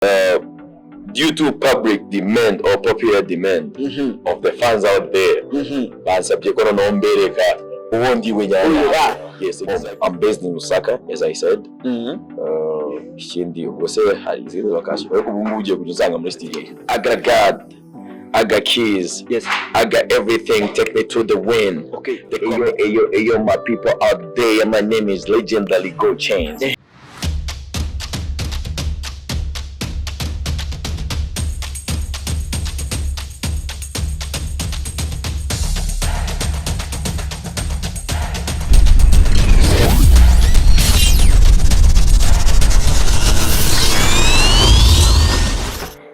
due to public demand or popular demand of the fans out there, bansabye ko noneho mbereka ubundi we nyanya. Yes, exactly. I'm based in Lusaka, as I said. Ikindi ubose hari izindi location ariko ubu ngubu ugiye kujya muri studio. I got God, I got keys, yes, I got everything, take me to the win. Okay. Ayo, my people out there, my name is Legendary Go Chains.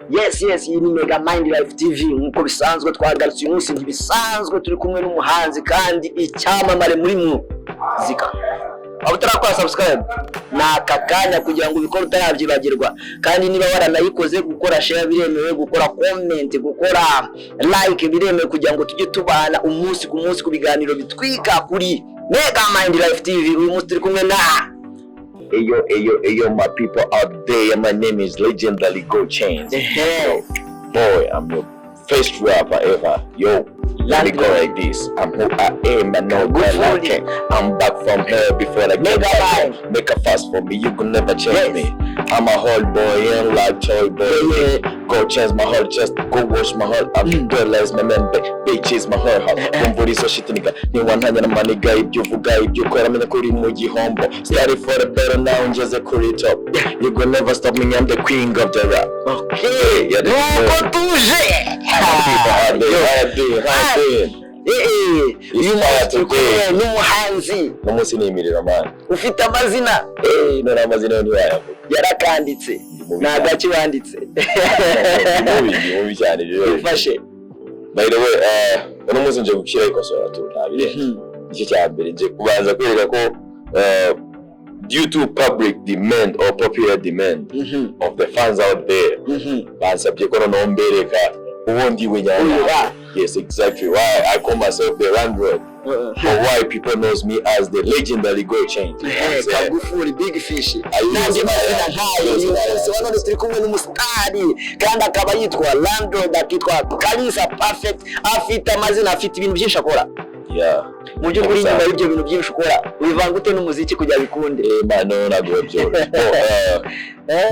Yes, iyi ni Mega Mind Life TV nkuko bisanzwe twagarutse uyu munsi bisanzwe turi kumwe n'umuhanzi kandi icyamamare muri muzika. Abo tarakora subscribe naka kanya kugira ngo ubikore utarabyibagirwa, kandi niba waranayikoze gukora share biremewe, gukora comment, gukora like biremewe kugira ngo tujye tubana umunsi ku munsi ku biganiro bitwika kuri Mega Mind Life TV. Uyu munsi turi kumwe na Ayo, my people out there, my name is Legendary Go Chains. Yo, boy, I'm your first rapper ever. Yo, let me go like this. I'm who I am, I know that I can. I'm back from hell before I get back. Make a fuss for me, you can never change me. I'm a whole boy, ain't like toy boy. Go change my heart, just go wash my heart. I'm realize my man, bitches my heart. Kumburi so shit nigga. Ni wananya na money guy, ibyo vuga ibyo kora mina kuri mu gihombo. Started for the better now, just a kuri top. You gonna never stop me, I'm the queen of the rap. Okay, yeah, nuko tuje. N'umuhanzi n'umunsi nimirira man ufite amazina none amazina ni yayo yarakanditse nagaki wanditse mubi cyane rero ufashe. By the way, uno munsi nje gukira ikosora tu ntabire icyo cyambere nje kubanza kwereka ko due to public demand or popular demand of the fans out there, bansabye ko noneho mbereka ubundi we nyanya. Yes, exactly. Why I call myself the Landlord, or why people knows me as the Legendary Go Chains. Kagufuri big fish. Nandi mazina nkayo wano turi kumwe n'umustari kandi akaba yitwa Landlord, akitwa Kalisa Perfect, afite amazina, afite ibintu byinshi akora. Yeah. Mu byo kuri nyuma y'ibyo bintu byinshi ukora ubivanga ute n'umuziki kugira bikunde? No, nagwe byo.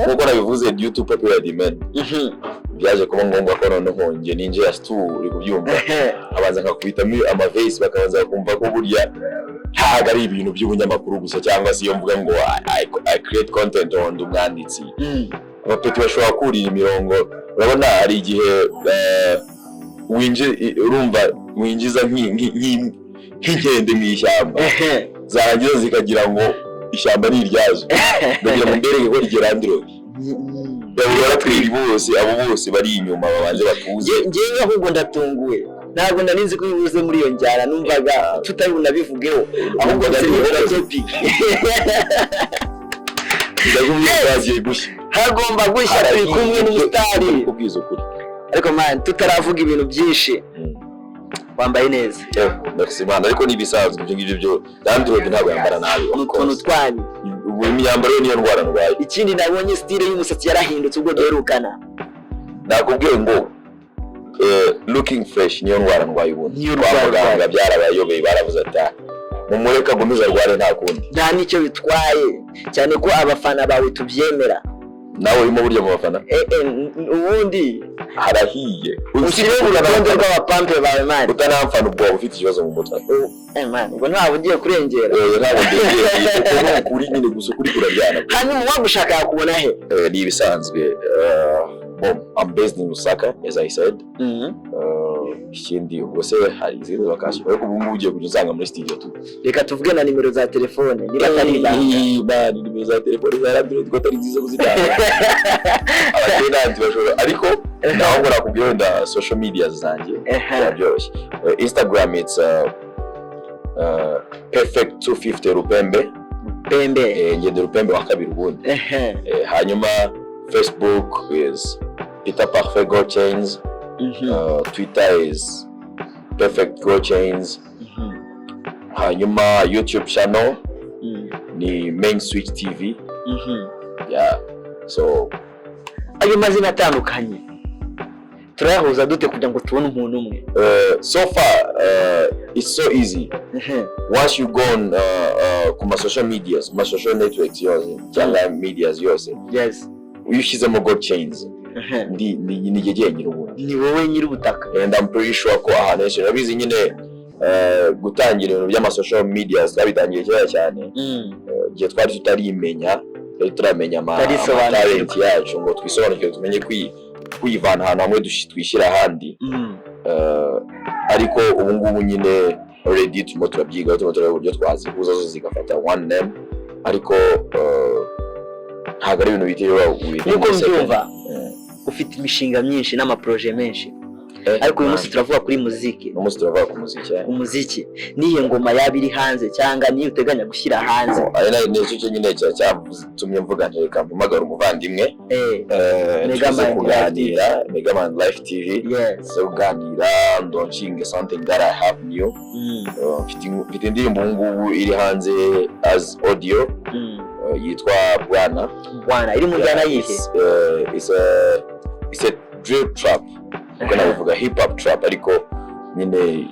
Kuko nabivuze due to popular demand. Byaje kuba ngombwa ko noneho nje ninje ya stu uri kubyumva abanza nkakubitamo amavesi bakabanza kumva ko burya ntago ari ibintu by'ubunyamakuru gusa cyangwa se iyo mvuga ngo I create content on umwanditsi. Abapeti bashobora kurira imirongo, urabona hari igihe winjiza nk'inkende mu ishyamba zarangiza zikagira ngo ishyamba ni iryazo ndagira mu mbere ko rigera Landlord yabura twiri bose abo bose bari inyuma babanze batuze. Ngiye ahubwo ndatunguwe ntabwo ndaninzi ko bivuze muri iyo njyana, numvaga tutabuna bivugeho ahubwo ndabivuga topic ndagumye gushya hagomba gushya turi kumwe n'umustari kubwiza ukuri, ariko man tutaravuga ibintu byinshi wambaye neza. Merci man, ariko nibisanzwe ibyo ngibyo byo Landlord ntabwo yambara nabi ukuntu twanye ubu imyambaro niyo ndwara ndwaye. Ikindi nabonye style y'umusatsi yarahindutse ubwo duherukana, nakubwiye ngo looking fresh niyo ndwara ndwaye ubu kwamuganga byarabayobeye baravuze ati mumureka gumiza rware nta kundi nta nicyo bitwaye cyane ko abafana bawe tubyemera. Nawe urimo buryo mu bafana ubundi harahiye usire urutonde rw'abapampe bawe man, utanamfana ubwo ufite ikibazo mu mutwe man, ubwo ntabwo ugiye kurengera ntabwo ugiye kuri nyine gusa kuri kurabyana. Hanyuma wagushaka kubona he? Ni ibisanzwe. I'm based in Lusaka, as I said. Ikindi ubose hari izindi location ariko ubu ngubu ugiye kujya muri studio tu. Reka tuvuge na nimero za telefone niba atari ibanga. Nimero za telefone za Landlord ko atari nziza kuzitanga abatenanti bashobora, ariko naho ngora kubwira nda social media zanjye byoroshye. Instagram it's perfect 250 Rupembe ngende Rupembe wa kabiri ubundi. Hanyuma Facebook is Peter Perfect Go Chains. Twitter is Perfect Go Chains. Hanyuma YouTube channel ni Main Switch TV. Yeah, so ayo mazina atandukanye turayahuza dute kugira ngo tubone umuntu umwe? So far it's so easy. Once you go on ku social medias, ku social networks yose cyangwa medias yose, yes, uyishizemo God chains, ni jeje nyir'ubu, ni wowe nyir'ubutaka. And I'm pretty sure ko ahantu henshi nabizi nyine gutangira ibintu by'ama social medias twabitangiye kera cyane, gihe twari tutarimenya, turamenya talent yacu ngo twisobanukire, tumenye kuyivana ahantu hamwe twishyira ahandi. Ariko ubu ngubu nyine already turimo turabyiga, tureba uburyo twazihuza zose zigafata one name, ariko ntabwo ari ibintu bitewe nuko mbyumva. Ufite imishinga myinshi n'amaproje menshi, ariko uyu munsi turavuga kuri muziki. Umunsi turavuga ku muziki. Umuziki niye ngoma yabiri hanze cyangwa niyo uteganya gushyira hanze? Ari nayo n'icyo nyine cyatumye mvuga nti reka mpamagara umuvandimwe Megaman Live TV, so kuganira ndonshinge something that I have new. Mfite indirimbo ngubu iri hanze as audio, yitwa Bwana. Iri mu njyana yihe? It's a drill trap, uko nabivuga hip hop trap, ariko nyine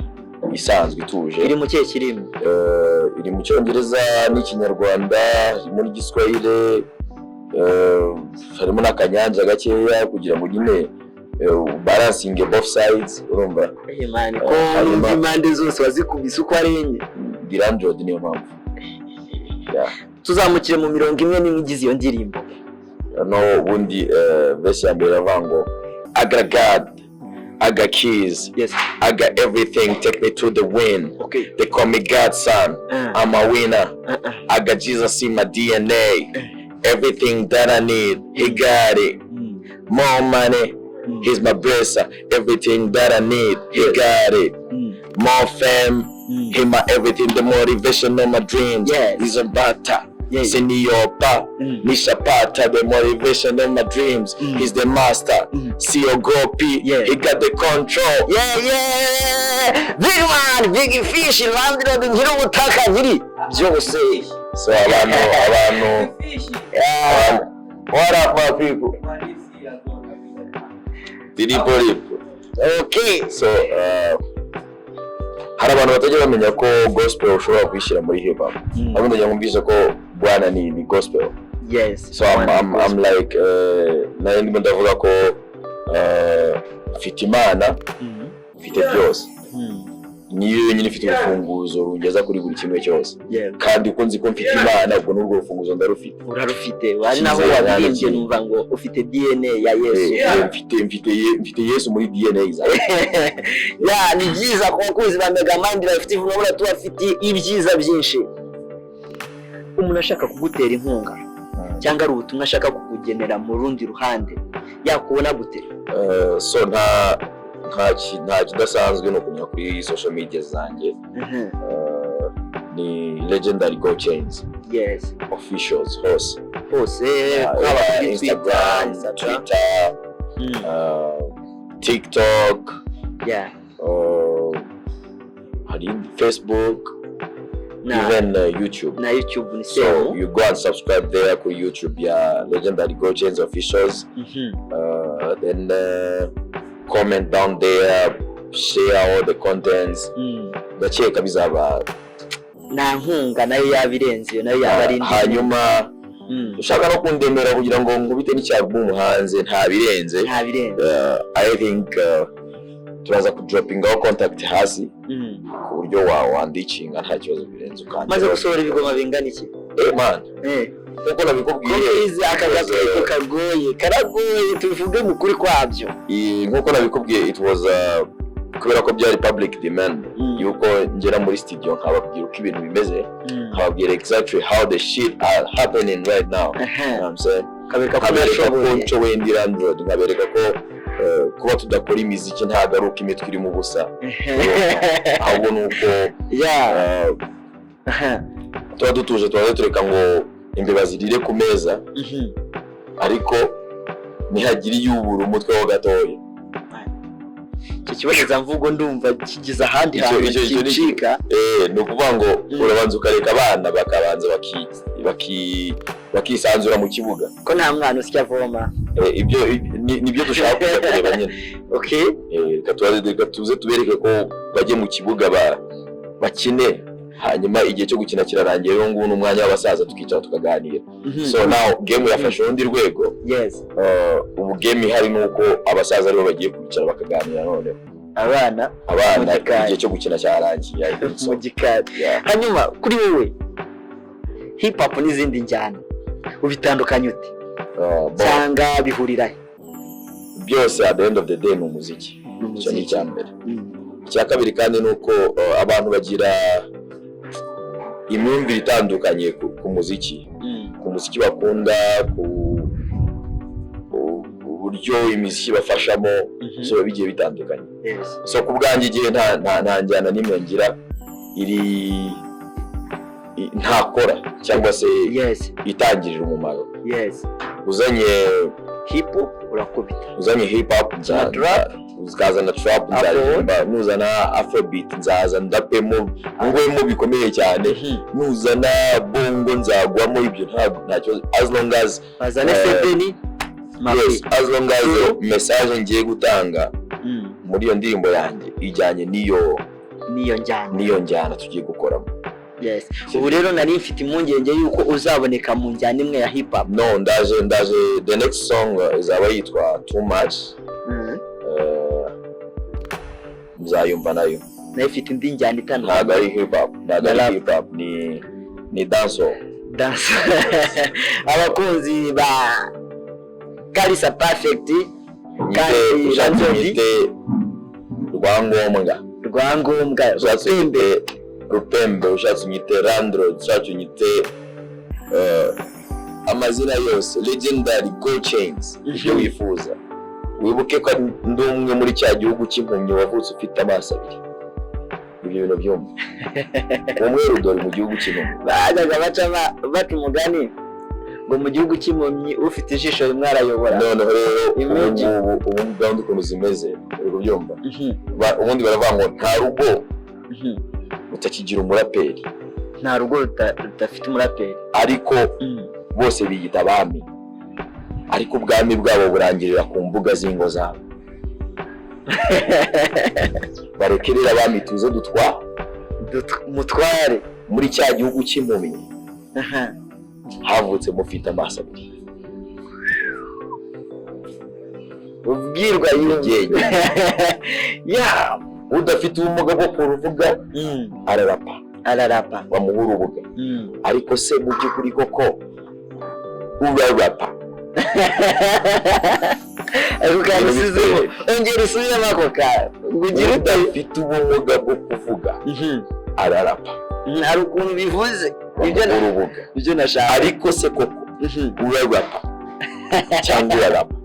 isanzwe ituje. Iri mu kihe kirimo? Iri mu Cyongereza n'Ikinyarwanda, harimo n'Igiswahili, harimo n'akanyanja gakeya kugira ngo nyine balancing both sides, urumva? Man, ko impande zose wazikubise uko ari enye. Landlord niyo mpamvu. Tuzamukire mu mirongo imwe n'imigize iyo ndirimbo. No, ubundi verse ya mbere avango I got God, I got keys, yes, I got everything, take me to the win. Okay. They call me Godson, I'm a winner. I got Jesus in my DNA, everything that I need, he got it. More money, he's my blesser, everything that I need, he got it. More fame, he my everything, the motivation of my dreams, he's a bata. Seniopa, Nishapata, the motivation of my dreams. He's the master. CEO Gopi, he got the control. Big man, big fish, Landlord, nyir'ubutaka nyiri byose. So abantu. What up, my people? Okay. So hari abantu batajya bamenya ko gospel ushobora kwishyira muri hip hop. Abandi bamwumvise ko Bwana ni gospel. Yes. So I'm like ndimo ndavuga ko mfite Imana, mfite byose. Niyo nyine mfite urufunguzo rungeza kuri buri kimwe cyose. Kandi uko nzi ko mfite Imana, ubwo n'urwo rufunguzo ndarufite. Urarufite. Wari naho wabirimbye numva ngo ufite DNA ya Yesu. Mfite Yesu muri DNA zawe. Ni byiza ko bakuzi ba Megaman Live TV urabona tu afite ibyiza byinshi. Umuntu ashaka kugutera inkunga cyangwa ari ubutumwa ashaka kukugenera mu rundi ruhande yakubona gute? So nta kidasanzwe no kunya kuri social media zanjye. Ni Legendary Go Chains. Yes. Officials hose. Instagram, Twitter, TikTok. Facebook. Even YouTube. Na YouTube ni same. So you go and subscribe there ku YouTube ya Legendary Go Chains Officials. Then comment down there, share all the contents. Ndakeka bizaba nta nkunga nayo yabirenze, nayo yabari hanyuma ushaka no kundemera kugira ngo ngubite n'icyaalbum hanze nta birenze. I think turaza ku dropping our contact hasi ku buryo wandicinga nta kibazo birenze kandi maze gusohora ibigoma bingana iki. Man, uko nabikubwiye izi akagato karagoye tuvuge mu kuri kwabyo. Nkuko nabikubwiye it was kubera ko byari public demand yuko ngera muri studio nkababwira uko ibintu bimeze, nkababwira exactly how the shit are happening right now. You know what I'm saying? Kabereka ko nco wendi Landlord, nkabereka ko kuba tudakora imiziki ntago ari uko imitwe iri mu busa, ahubwo nuko tuba dutuje, tuba tureka ngo imbeba zirire ku meza, ariko ntihagire yubura umutwe ho gatoya. Icyo kiboneza mvugo ndumva kigize ahandi hantu kicika. Ni ukuvuga ngo urabanza ukareka abana bakabanza bakisanzura mu kibuga ko nta mwana usya avoma. Ibyo nibyo dushaka kujya kureba nyine. Okay, reka tuze tubereke ko bajye mu kibuga bakine, hanyuma igihe cyo gukina kirarangiye rero ngubu n'umwanya w'abasaza tukicara tukaganira. So now game yafashe urundi rwego. Yes, ubu game ihari nuko abasaza aribo bagiye kwicara bakaganira noneho abana igihe cyo gukina cyarangiye mu gikari. Hanyuma kuri wowe hip hop n'izindi njyana ubitandukanye ute cyangwa bihurira he? Byose at the end of the day ni umuziki. Icyo ni icya mbere. Icya kabiri kandi ni uko abantu bagira imyumvire itandukanye ku muziki, ku muziki bakunda, ku buryo imiziki bafashamo, so bigiye bitandukanye. So ku bwanjye igihe nta njyana n'imwe ngira iri ntakora cyangwa se itangirira umumaro. Uzanye hip hop urakubita, uzanye hip hop uzazana trap, nuzana afrobeat nzaza ndapemo ngwemo bikomeye cyane, nuzana bongo nzagwamo, ibyo ntacyo, as long as azane sedeni as long as message ngiye gutanga muri iyo ndirimbo yanjye ijyanye niyo njyana tugiye gukoramo. Ubu rero nari mfite impungenge yuko uzaboneka mu njyana imwe ya hip hop. No, ndaje the next song izaba yitwa Too Much. Muzayumva nayo ifite indi njyana itandukanye. Ntabwo ari hip hop, ni dance. Abakunzi ba Kalisa Perfect kandi Landlord rwangombwa Rupembe, ushatse unyite Landlord, ushatse unyite amazina yose, legendary Go Chains, ibyo wifuza. Wibuke ko ndi umwe muri cya gihugu cy'impumyi wavutse ufite amaso abiri. Ibyo bintu byumva umwe rudori mu gihugu cy'impumyi bajyaga baca umugani ngo mu gihugu cy'impumyi ufite ijisho rimwe arayobora. None rero ubu gahunda ukuntu zimeze uri kubyumva, ubundi baravuga ngo nta rugo utakigira umuraperi, nta rugo rudafite umuraperi, ariko bose biyita abami, ariko ubwami bwabo burangirira ku mbuga z'ingo zabo. Barekerera abami tuze mutware muri cya gihugu cy'impumyi havutse mufite amaso abiri, ubwirwa yigenge udafite ubumuga bwo kuruvuga ararapa bamuha urubuga. Ariko se mu by'ukuri koko urarapa ongera usubiremo ako kanya ugira udafite ubumuga bwo kuvuga ararapa. Hari ukuntu bivuze ibyo nashaka. Ariko se koko urarapa cyangwa urarapa?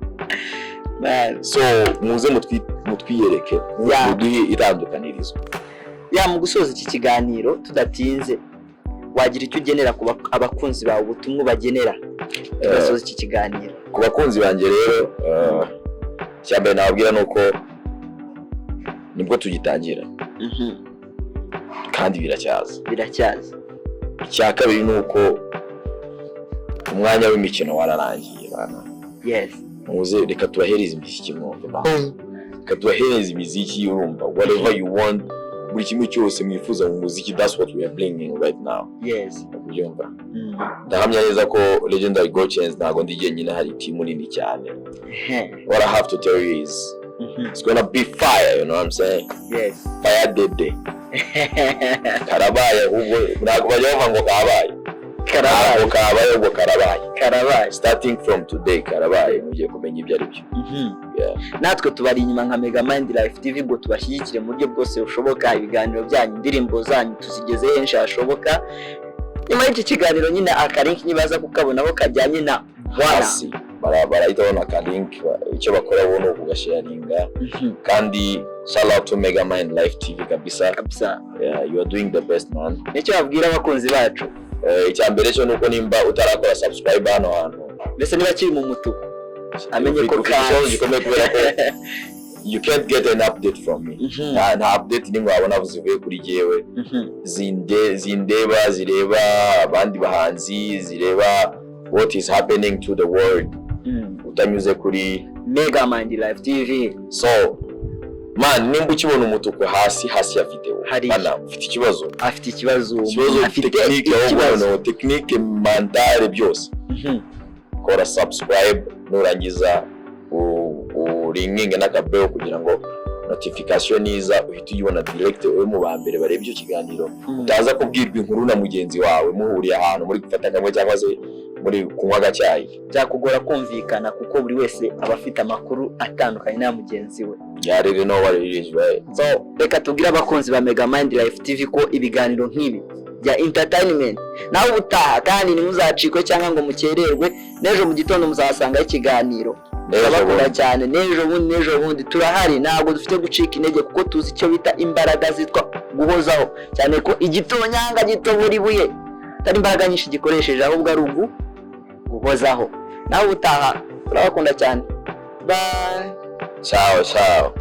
So muze mutwiyereke muduhe itandukanirizo. Mu gusoza iki kiganiro tudatinze, wagira icyo ugenera ku abakunzi bawe, ubutumwa bagenera tugasoza iki kiganiro? Ku bakunzi banjye rero cyambere nababwira nuko nibwo tugitangira kandi biracyaza. Icya kabiri nuko umwanya w'imikino wararangiye bana. Muze reka tubahereze imiziki mwumve bana, reka tubahereze imiziki urumva whatever you want, buri kimwe cyose mwifuza mu muziki, that's what we are bringing right now. Ubyumva ndahamya neza ko legendary Go Chains ntago ndi jyenyine, hari team nini cyane. What I have to tell you is it's gonna be fire, you know what I'm saying? Fire dede karabaye, ubwo ntago bajya bavuga ngo karabaye starting from today, karabaye mugiye kumenya ibyo ari byo. Natwe tubari inyuma nka Mega Mind Life TV ngo tubashyigikire mu buryo bwose bushoboka, ibiganiro byanyu, indirimbo zanyu tuzigeze henshi hashoboka. Nyuma y'iki kiganiro nyine akarinki nibaza kukabonaho kajyanye na hasi barahita babona akarinki, icyo bakora bo ni ukugasharinga. Kandi shout out to Mega Mind Life TV kabisa. You are doing the best man. Nicyo babwira abakunzi bacu, icya mbere cyo nuko nimba utarakora subscribe hano hantu, mbese niba kiri mu mutuku amenye ko kandi kubera ko you can't get an update from me. Nta update nimwe wabona zivuye kuri jewe, zindeba zireba abandi bahanzi, zireba what is happening to the world utanyuze kuri Mega Mind Live TV. So man, nimba ukibona umutuku hasi ya video bana ufite ikibazo, afite ikibazo technique mentale byose. Kora subscribe nurangiza uringinge n'akabell kugira ngo notification iza uhite uyibona direct we mu bambere barebe icyo kiganiro. Utaza kubwirwa inkuru na mugenzi wawe muhuriye ahantu muri gufata kamwe cyangwa se muri kunywa gacyayi, byakugora kumvikana kuko buri wese aba afite amakuru atandukanye na mugenzi we. Yarere no waririje. So reka tubwire abakunzi ba Mega Mind Live TV ko ibiganiro nk'ibi bya entertainment nawe ubutaha kandi ntimuzacikwe cyangwa ngo mukererwe. Nejo mu gitondo muzasanga ikiganiro bakora cyane. Nejo bundi turahari, ntabwo dufite gucika intege kuko tuzi icyo bita imbaraga zitwa guhozaho, cyane ko igitonyanga gito buri buye atari imbaraga nyinshi gikoresheje ahubwo ari guhozaho. Nawe ubutaha urabakunda cyane. Bye. Ciao.